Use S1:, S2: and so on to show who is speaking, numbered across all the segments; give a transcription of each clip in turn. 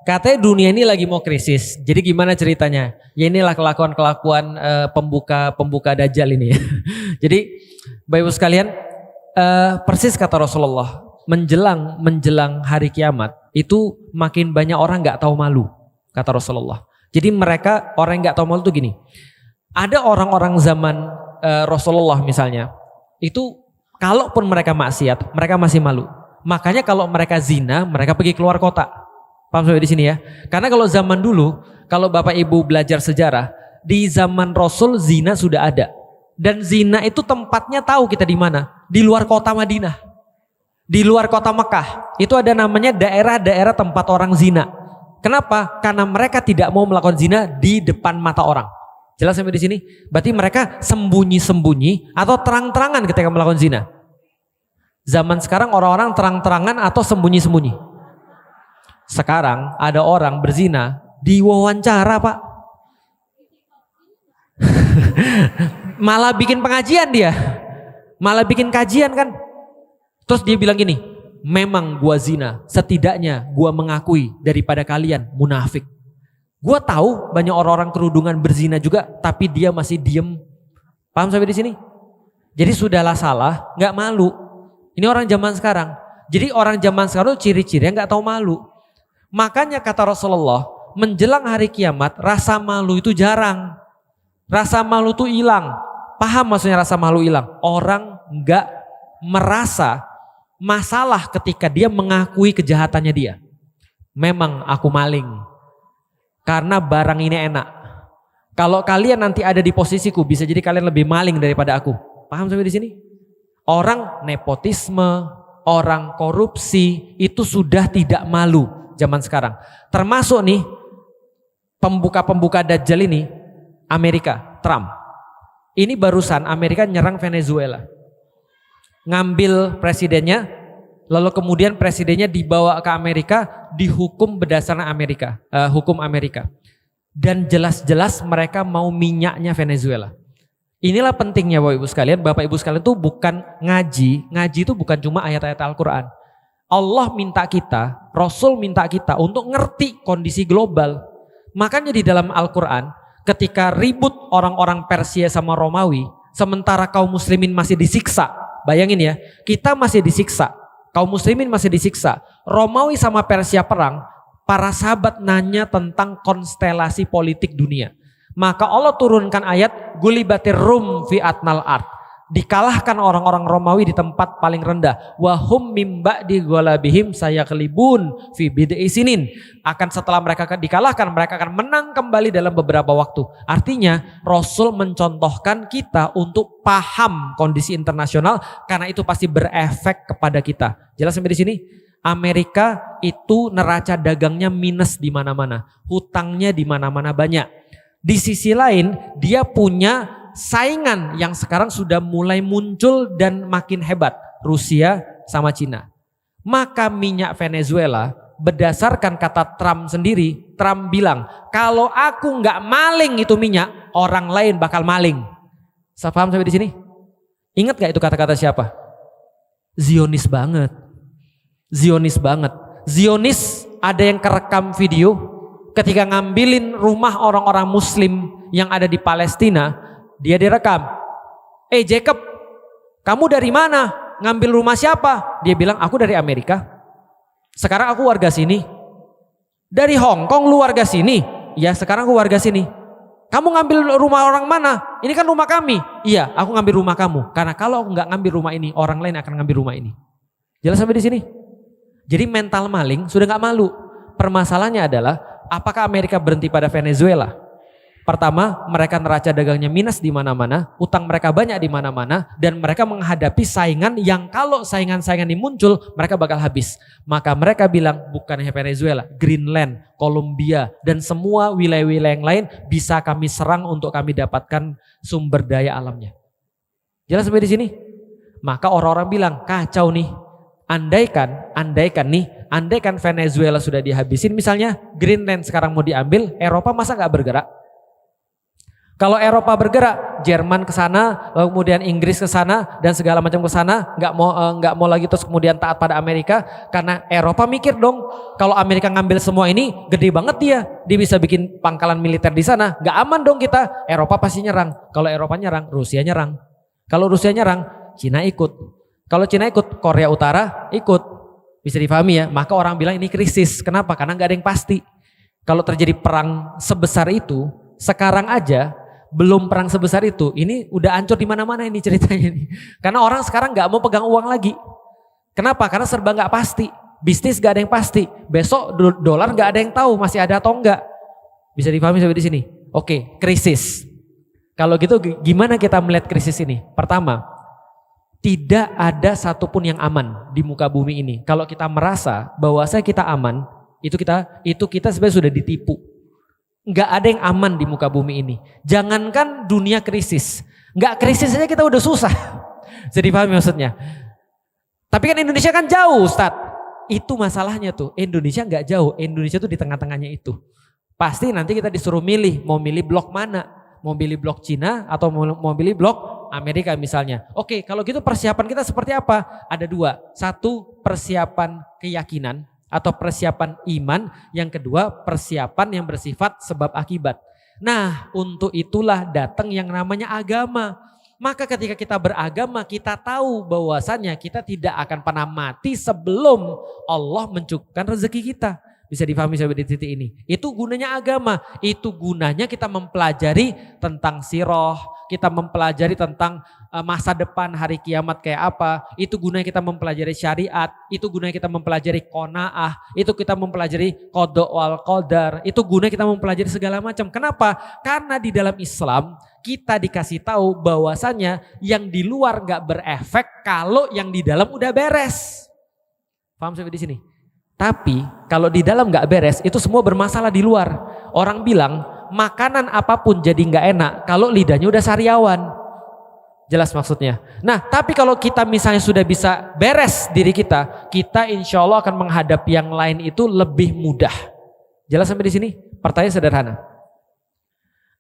S1: Katanya dunia ini lagi mau krisis. Jadi gimana ceritanya? Ya inilah kelakuan-kelakuan pembuka dajjal ini. Jadi Bapak Ibu sekalian, persis kata Rasulullah, menjelang hari kiamat itu makin banyak orang nggak tahu malu, kata Rasulullah. Jadi mereka orang yang nggak tahu malu tuh gini. Ada orang-orang zaman Rasulullah misalnya, itu kalaupun mereka maksiat, mereka masih malu. Makanya kalau mereka zina, mereka pergi keluar kota. Paham sampai di sini ya? Karena kalau zaman dulu, kalau Bapak Ibu belajar sejarah, di zaman Rasul zina sudah ada. Dan zina itu tempatnya tahu kita di mana? Di luar kota Madinah. Di luar kota Mekah. Itu ada namanya daerah-daerah tempat orang zina. Kenapa? Karena mereka tidak mau melakukan zina di depan mata orang. Jelas sampai di sini? Berarti mereka sembunyi-sembunyi atau terang-terangan ketika melakukan zina. Zaman sekarang orang-orang terang-terangan atau sembunyi-sembunyi. Sekarang ada orang berzina diwawancara, Pak. Malah bikin pengajian dia. Malah bikin kajian kan. Terus dia bilang gini, memang gua zina, setidaknya gua mengakui daripada kalian munafik. Gua tahu banyak orang-orang kerudungan berzina juga, tapi dia masih diem. Paham sampai di sini? Jadi sudahlah salah, nggak malu. Ini orang zaman sekarang. Jadi orang zaman sekarang ciri-cirinya nggak tahu malu. Makanya kata Rasulullah, menjelang hari kiamat rasa malu itu jarang. Rasa malu itu hilang. Paham maksudnya rasa malu hilang? Orang nggak merasa masalah ketika dia mengakui kejahatannya dia. Memang aku maling karena barang ini enak. Kalau kalian nanti ada di posisiku, bisa jadi kalian lebih maling daripada aku. Paham sampai di sini? Orang nepotisme, orang korupsi itu sudah tidak malu zaman sekarang. Termasuk nih pembuka dajjal ini Amerika, Trump. Ini barusan Amerika nyerang Venezuela. Ngambil presidennya, lalu kemudian presidennya dibawa ke Amerika, dihukum berdasarkan hukum Amerika. Dan jelas-jelas mereka mau minyaknya Venezuela. Inilah pentingnya Bapak Ibu sekalian itu bukan ngaji itu bukan cuma ayat-ayat Al-Quran. Allah minta kita, Rasul minta kita untuk ngerti kondisi global. Makanya di dalam Al-Quran ketika ribut orang-orang Persia sama Romawi, sementara kaum muslimin masih disiksa. Bayangin ya, kita masih disiksa, kaum muslimin masih disiksa. Romawi sama Persia perang, para sahabat nanya tentang konstelasi politik dunia. Maka Allah turunkan ayat gulibatir rum fi atnal ard. Dikalahkan orang-orang Romawi di tempat paling rendah. Wahum mimba di golabihim saya kelibun fi bid'i sinin. Akan setelah mereka dikalahkan, mereka akan menang kembali dalam beberapa waktu. Artinya Rasul mencontohkan kita untuk paham kondisi internasional, karena itu pasti berefek kepada kita. Jelas sampai di sini? Amerika itu neraca dagangnya minus di mana-mana, hutangnya di mana-mana banyak. Di sisi lain dia punya saingan yang sekarang sudah mulai muncul dan makin hebat, Rusia sama Cina. Maka minyak Venezuela, berdasarkan kata Trump sendiri, Trump bilang kalau aku nggak maling itu minyak, orang lain bakal maling. Saya paham sampai di sini? Ingat gak itu kata-kata siapa? Zionis banget. Zionis banget. Zionis ada yang kerekam video ketika ngambilin rumah orang-orang muslim yang ada di Palestina. Dia direkam. Jacob, kamu dari mana? Ngambil rumah siapa? Dia bilang, aku dari Amerika. Sekarang aku warga sini. Dari Hong Kong lu warga sini? Ya, sekarang aku warga sini. Kamu ngambil rumah orang mana? Ini kan rumah kami. Iya, aku ngambil rumah kamu. Karena kalau aku nggak ngambil rumah ini, orang lain akan ngambil rumah ini. Jelas sampai di sini? Jadi mental maling sudah nggak malu. Permasalahannya adalah, apakah Amerika berhenti pada Venezuela? Pertama, mereka neraca dagangnya minus di mana-mana, utang mereka banyak di mana-mana, dan mereka menghadapi saingan yang kalau saingan-saingan ini muncul, mereka bakal habis. Maka mereka bilang bukan hanya Venezuela, Greenland, Kolombia, dan semua wilayah-wilayah yang lain bisa kami serang untuk kami dapatkan sumber daya alamnya. Jelas sampai di sini? Maka orang-orang bilang kacau nih. Andaikan Venezuela sudah dihabisin, misalnya Greenland sekarang mau diambil, Eropa masa nggak bergerak? Kalau Eropa bergerak, Jerman ke sana, lalu kemudian Inggris ke sana dan segala macam ke sana, nggak mau lagi terus kemudian taat pada Amerika karena Eropa mikir dong, kalau Amerika ngambil semua ini gede banget dia bisa bikin pangkalan militer di sana, nggak aman dong kita. Eropa pasti nyerang. Kalau Eropa nyerang, Rusia nyerang. Kalau Rusia nyerang, Cina ikut. Kalau Cina ikut, Korea Utara ikut. Bisa difahami ya? Maka orang bilang ini krisis. Kenapa? Karena nggak ada yang pasti. Kalau terjadi perang sebesar itu, sekarang aja belum perang sebesar itu, ini udah hancur di mana-mana ini ceritanya nih. Karena orang sekarang nggak mau pegang uang lagi. Kenapa? Karena serba nggak pasti. Bisnis nggak ada yang pasti. Besok dolar nggak ada yang tahu masih ada atau enggak. Bisa difahami sampai di sini. Oke, krisis. Kalau gitu gimana kita melihat krisis ini? Pertama, tidak ada satupun yang aman di muka bumi ini. Kalau kita merasa bahwa kita aman, itu kita sebenarnya sudah ditipu. Nggak ada yang aman di muka bumi ini. Jangankan dunia krisis, nggak krisis saja kita udah susah. Jadi paham maksudnya. Tapi kan Indonesia kan jauh, Ustadz. Itu masalahnya tuh. Indonesia nggak jauh. Indonesia tuh di tengah-tengahnya itu. Pasti nanti kita disuruh milih, mau milih blok mana? Mau pilih blok Cina atau mau pilih blok Amerika misalnya. Oke, kalau gitu persiapan kita seperti apa? Ada dua. Satu, persiapan keyakinan atau persiapan iman. Yang kedua, persiapan yang bersifat sebab akibat. Nah, untuk itulah datang yang namanya agama. Maka ketika kita beragama, kita tahu bahwasannya kita tidak akan pernah mati sebelum Allah mencukupkan rezeki kita. Bisa difahami sampai di titik ini. Itu gunanya agama. Itu gunanya kita mempelajari tentang sirah, kita mempelajari tentang masa depan hari kiamat kayak apa. Itu gunanya kita mempelajari syariat, itu gunanya kita mempelajari qanaah, itu kita mempelajari qada wal qadar, itu gunanya kita mempelajari segala macam. Kenapa? Karena di dalam Islam kita dikasih tahu bahwasannya yang di luar nggak berefek kalau yang di dalam udah beres. Paham sampai di sini? Tapi kalau di dalam nggak beres, itu semua bermasalah di luar. Orang bilang makanan apapun jadi nggak enak kalau lidahnya udah sariawan. Jelas maksudnya. Nah, tapi kalau kita misalnya sudah bisa beres diri kita insya Allah akan menghadapi yang lain itu lebih mudah. Jelas sampai di sini? Pertanyaan sederhana.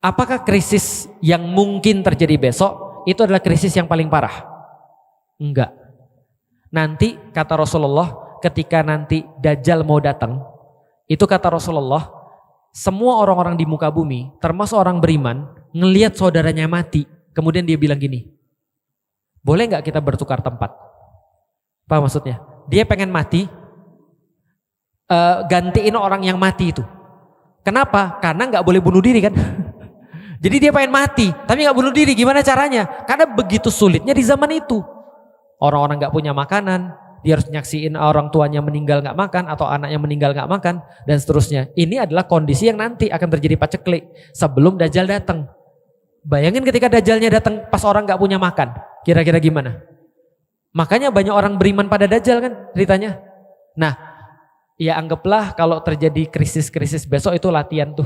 S1: Apakah krisis yang mungkin terjadi besok itu adalah krisis yang paling parah? Enggak. Nanti kata Rasulullah, ketika nanti Dajjal mau datang, itu kata Rasulullah, semua orang-orang di muka bumi, termasuk orang beriman, ngelihat saudaranya mati, kemudian dia bilang gini, boleh nggak kita bertukar tempat? Apa maksudnya? Dia pengen mati, gantiin orang yang mati itu. Kenapa? Karena nggak boleh bunuh diri kan? Jadi dia pengen mati, tapi nggak bunuh diri. Gimana caranya? Karena begitu sulitnya di zaman itu. Orang-orang nggak punya makanan, dia harus nyaksiin orang tuanya meninggal nggak makan atau anaknya meninggal nggak makan dan seterusnya. Ini adalah kondisi yang nanti akan terjadi paceklik sebelum Dajjal datang. Bayangin ketika Dajjalnya datang pas orang nggak punya makan, kira-kira gimana? Makanya banyak orang beriman pada Dajjal kan ceritanya. Nah, ya anggaplah kalau terjadi krisis-krisis besok itu latihan tuh.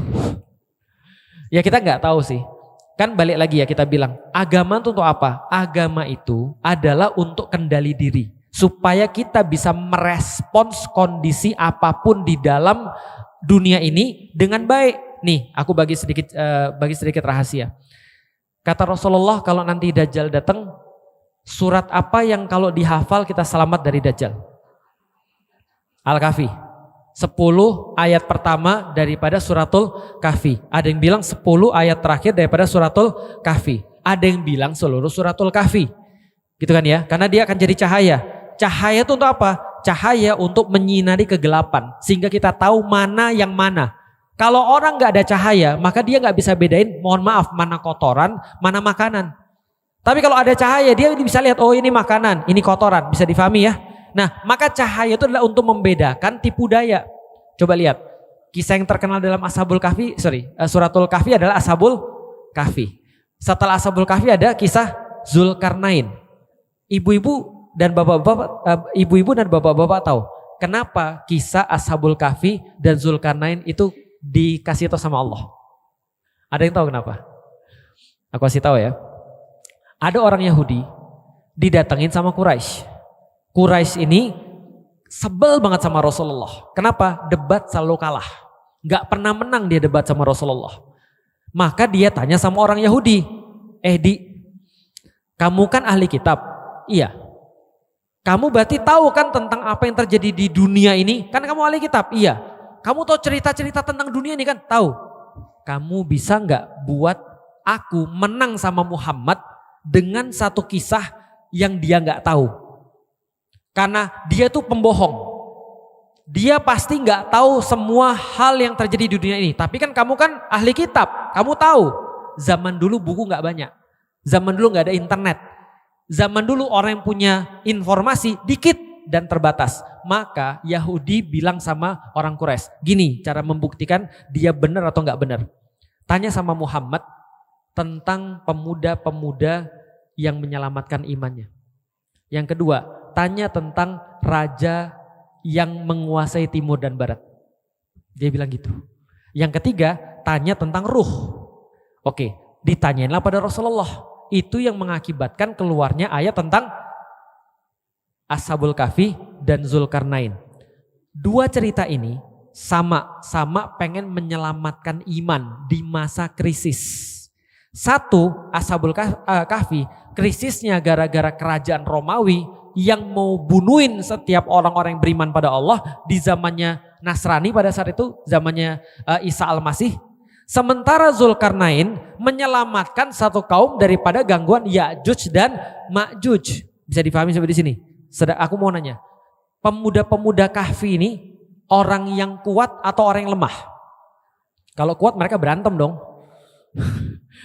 S1: Ya kita nggak tahu sih. Kan balik lagi ya kita bilang, agama itu untuk apa? Agama itu adalah untuk kendali diri. Supaya kita bisa merespons kondisi apapun di dalam dunia ini dengan baik. Nih, aku bagi sedikit rahasia. Kata Rasulullah kalau nanti Dajjal datang, surat apa yang kalau dihafal kita selamat dari Dajjal? Al-Kahfi. 10 ayat pertama daripada suratul Kahfi. Ada yang bilang 10 ayat terakhir daripada suratul Kahfi. Ada yang bilang seluruh suratul Kahfi. Gitu kan ya? Karena dia akan jadi cahaya. Cahaya itu untuk apa? Cahaya untuk menyinari kegelapan. Sehingga kita tahu mana yang mana. Kalau orang gak ada cahaya, maka dia gak bisa bedain, mohon maaf, mana kotoran, mana makanan. Tapi kalau ada cahaya, dia bisa lihat, oh ini makanan, ini kotoran. Bisa difahami ya? Nah, maka cahaya itu adalah untuk membedakan tipu daya. Coba lihat, kisah yang terkenal dalam suratul Kahfi adalah Ashabul Kahfi. Setelah Ashabul Kahfi ada kisah Zulkarnain. Ibu-ibu dan bapak-bapak tahu kenapa kisah Ashabul Kahfi dan Zulkarnain itu dikasih tahu sama Allah? Ada yang tahu kenapa? Aku kasih tahu ya. Ada orang Yahudi didatengin sama Quraisy. Quraisy ini sebel banget sama Rasulullah. Kenapa? Debat selalu kalah. Gak pernah menang dia debat sama Rasulullah. Maka dia tanya sama orang Yahudi, Di, kamu kan ahli kitab. Iya. Kamu berarti tahu kan tentang apa yang terjadi di dunia ini? Kan kamu ahli kitab. Iya. Kamu tahu cerita-cerita tentang dunia ini kan? Tahu. Kamu bisa nggak buat aku menang sama Muhammad dengan satu kisah yang dia nggak tahu? Karena dia tuh pembohong. Dia pasti nggak tahu semua hal yang terjadi di dunia ini. Tapi kan kamu kan ahli kitab, kamu tahu. Zaman dulu buku nggak banyak. Zaman dulu nggak ada internet. Zaman dulu orang yang punya informasi dikit dan terbatas. Maka Yahudi bilang sama orang Quraisy, gini cara membuktikan dia benar atau nggak benar. Tanya sama Muhammad tentang pemuda-pemuda yang menyelamatkan imannya. Yang kedua, tanya tentang raja yang menguasai timur dan barat. Dia bilang gitu. Yang ketiga, tanya tentang ruh. Oke, ditanyainlah pada Rasulullah. Itu yang mengakibatkan keluarnya ayat tentang Ashabul Kahfi dan Zulkarnain. Dua cerita ini sama pengen menyelamatkan iman di masa krisis. Satu, Ashabul Kahfi, krisisnya gara-gara kerajaan Romawi yang mau bunuhin setiap orang-orang yang beriman pada Allah di zamannya Nasrani pada saat itu, zamannya Isa Al-Masih. Sementara Zulkarnain menyelamatkan satu kaum daripada gangguan Ya'juj dan Ma'juj. Bisa dipahami sampai di sini? Aku mau nanya, pemuda-pemuda Kahfi ini orang yang kuat atau orang yang lemah? Kalau kuat mereka berantem dong.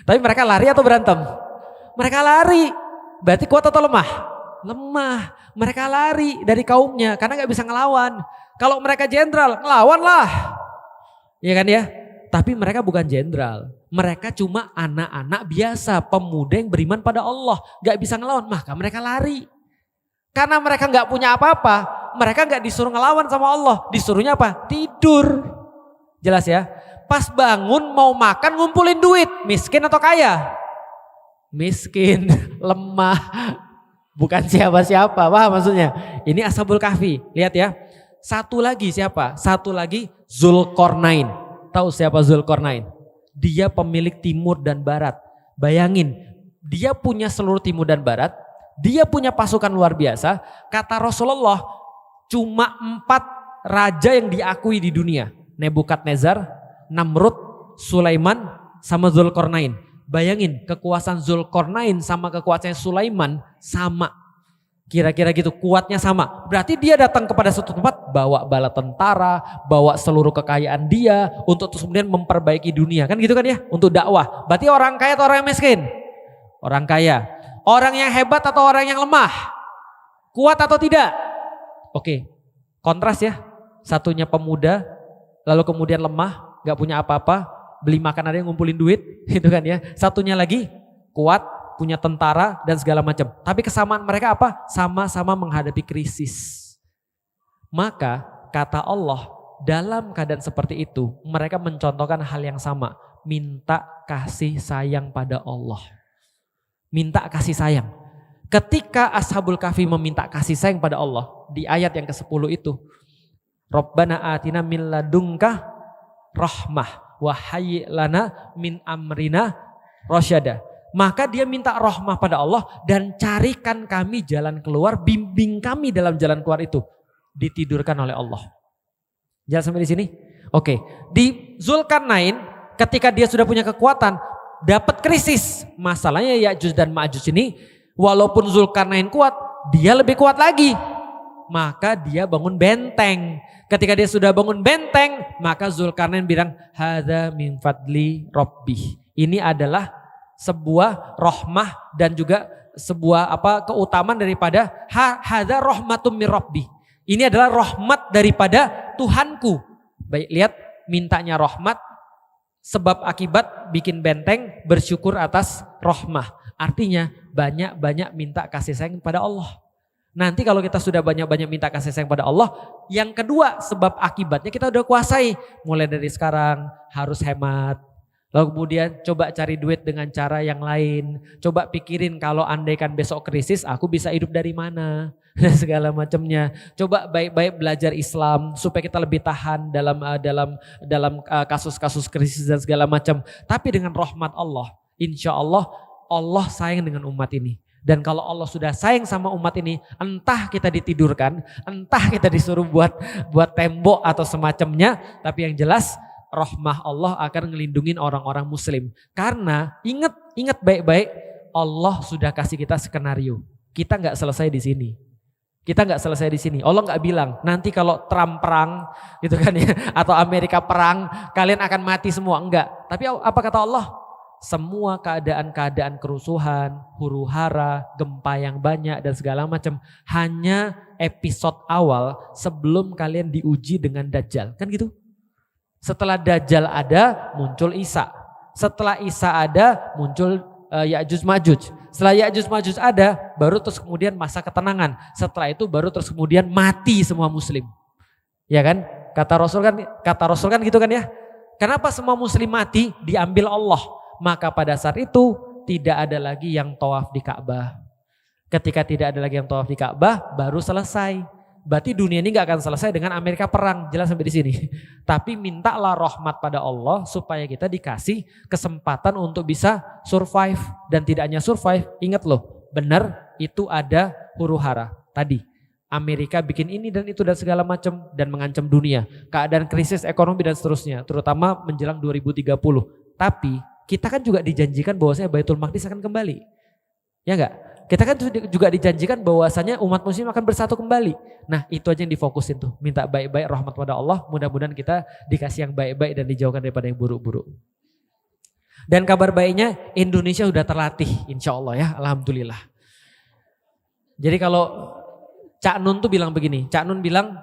S1: Tapi mereka lari atau berantem? Mereka lari. Berarti kuat atau lemah? Lemah. Mereka lari dari kaumnya karena gak bisa ngelawan. Kalau mereka jenderal, ngelawan lah. Iya kan ya? Tapi mereka bukan jenderal. Mereka cuma anak-anak biasa, pemuda yang beriman pada Allah. Gak bisa ngelawan, maka mereka lari. Karena mereka gak punya apa-apa, mereka gak disuruh ngelawan sama Allah. Disuruhnya apa? Tidur. Jelas ya? Pas bangun mau makan ngumpulin duit. Miskin atau kaya? Miskin, lemah. Bukan siapa-siapa, paham maksudnya? Ini Ashabul Kahfi, lihat ya. Satu lagi siapa? Satu lagi Zulkarnain. Tahu siapa Zulkarnain? Dia pemilik timur dan barat. Bayangin, dia punya seluruh timur dan barat. Dia punya pasukan luar biasa. Kata Rasulullah, cuma 4 raja yang diakui di dunia. Nebukadnezar, Namrud, Sulaiman, sama Zulkarnain. Bayangin kekuasaan Zulkarnain sama kekuasaan Sulaiman sama. Kira-kira gitu, kuatnya sama. Berarti dia datang kepada suatu tempat bawa bala tentara, bawa seluruh kekayaan dia untuk terus kemudian memperbaiki dunia. Kan gitu kan ya, untuk dakwah. Berarti orang kaya atau orang yang miskin? Orang kaya. Orang yang hebat atau orang yang lemah? Kuat atau tidak? Oke, kontras ya. Satunya pemuda, lalu kemudian lemah, gak punya apa-apa, beli makan ada yang ngumpulin duit, gitu kan ya. Satunya lagi kuat, punya tentara dan segala macam. Tapi kesamaan mereka apa? Sama-sama menghadapi krisis. Maka kata Allah, dalam keadaan seperti itu, mereka mencontohkan hal yang sama. Minta kasih sayang pada Allah. Minta kasih sayang. Ketika Ashabul Kahfi meminta kasih sayang pada Allah, di ayat yang ke-10 itu, Rabbana atina min ladunka rahmah wa hayyi' lana min amrina rasyada. Maka dia minta rahmah pada Allah dan carikan kami jalan keluar, bimbing kami dalam jalan keluar itu. Ditidurkan oleh Allah. Jangan sampai di sini. Oke, di Zulkarnain ketika dia sudah punya kekuatan, dapat krisis. Masalahnya Ya'juj dan Ma'juj ini, walaupun Zulkarnain kuat, dia lebih kuat lagi. Maka dia bangun benteng. Ketika dia sudah bangun benteng, maka Zulkarnain bilang, hadza min fadli rabbi. Ini adalah sebuah rahmah dan juga sebuah keutamaan daripada hadza rahmatum min rabbi. Ini adalah rahmat daripada Tuhanku. Baik, lihat mintanya rahmat, sebab akibat bikin benteng, bersyukur atas rahmah. Artinya banyak-banyak minta kasih sayang pada Allah. Nanti kalau kita sudah banyak-banyak minta kasih sayang pada Allah, yang kedua sebab akibatnya kita udah kuasai. Mulai dari sekarang harus hemat. Lalu kemudian coba cari duit dengan cara yang lain. Coba pikirin kalau andaikan besok krisis aku bisa hidup dari mana. Dan segala macamnya. Coba baik-baik belajar Islam supaya kita lebih tahan dalam kasus-kasus krisis dan segala macam. Tapi dengan rahmat Allah, insya Allah Allah sayang dengan umat ini. Dan kalau Allah sudah sayang sama umat ini, entah kita ditidurkan, entah kita disuruh buat tembok atau semacamnya, tapi yang jelas rahmah Allah akan ngelindungin orang-orang muslim. Karena ingat baik-baik, Allah sudah kasih kita skenario. Kita nggak selesai di sini. Kita nggak selesai di sini. Allah nggak bilang nanti kalau Trump perang gitu kan ya, atau Amerika perang, kalian akan mati semua. Enggak. Tapi apa kata Allah? Semua keadaan-keadaan kerusuhan, huru-hara, gempa yang banyak dan segala macam hanya episode awal sebelum kalian diuji dengan Dajjal. Kan gitu? Setelah Dajjal ada, muncul Isa. Setelah Isa ada, muncul Ya'juj Ma'juj. Setelah Ya'juj Ma'juj ada, baru terus kemudian masa ketenangan. Setelah itu baru terus kemudian mati semua muslim. Ya kan? Kata Rasul kan gitu kan ya. Kenapa semua muslim mati? Diambil Allah. Maka pada saat itu tidak ada lagi yang tawaf di Ka'bah. Ketika tidak ada lagi yang tawaf di Ka'bah, baru selesai. Berarti dunia ini gak akan selesai dengan Amerika perang. Jelas sampai di sini. Tapi mintalah rahmat pada Allah supaya kita dikasih kesempatan untuk bisa survive. Dan tidak hanya survive, ingat loh, benar itu ada huru-hara. Tadi Amerika bikin ini dan itu dan segala macam dan mengancam dunia. Keadaan krisis ekonomi dan seterusnya, terutama menjelang 2030. Tapi kita kan juga dijanjikan bahwasanya Baitul Maqdis akan kembali. Ya enggak? Kita kan juga dijanjikan bahwasanya umat muslim akan bersatu kembali. Nah, itu aja yang difokusin tuh. Minta baik-baik rahmat pada Allah. Mudah-mudahan kita dikasih yang baik-baik dan dijauhkan daripada yang buruk-buruk. Dan kabar baiknya Indonesia sudah terlatih insya Allah ya. Alhamdulillah. Jadi kalau Cak Nun tuh bilang begini. Cak Nun bilang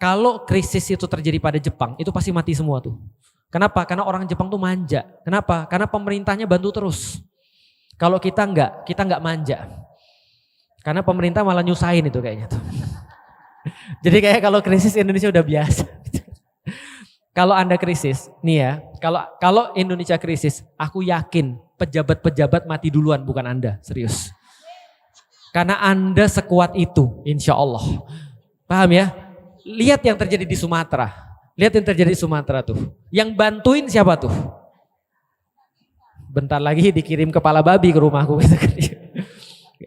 S1: kalau krisis itu terjadi pada Jepang itu pasti mati semua tuh. Kenapa? Karena orang Jepang tuh manja. Kenapa? Karena pemerintahnya bantu terus. Kalau kita enggak manja. Karena pemerintah malah nyusahin itu kayaknya tuh. Jadi kayak kalau krisis Indonesia udah biasa. Kalau Anda krisis, nih ya, kalau Indonesia krisis, aku yakin pejabat-pejabat mati duluan bukan Anda, serius. Karena Anda sekuat itu, insya Allah. Paham ya? Lihat yang terjadi di Sumatera. Lihat yang terjadi di Sumatera tuh. Yang bantuin siapa tuh? Bentar lagi dikirim kepala babi ke rumahku.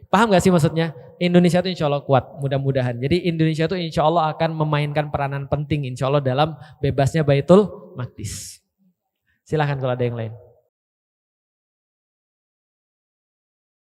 S1: Paham gak sih maksudnya? Indonesia itu insya Allah kuat, mudah-mudahan. Jadi Indonesia itu insya Allah akan memainkan peranan penting insya Allah dalam bebasnya Baitul Maqdis. Silahkan kalau ada yang lain.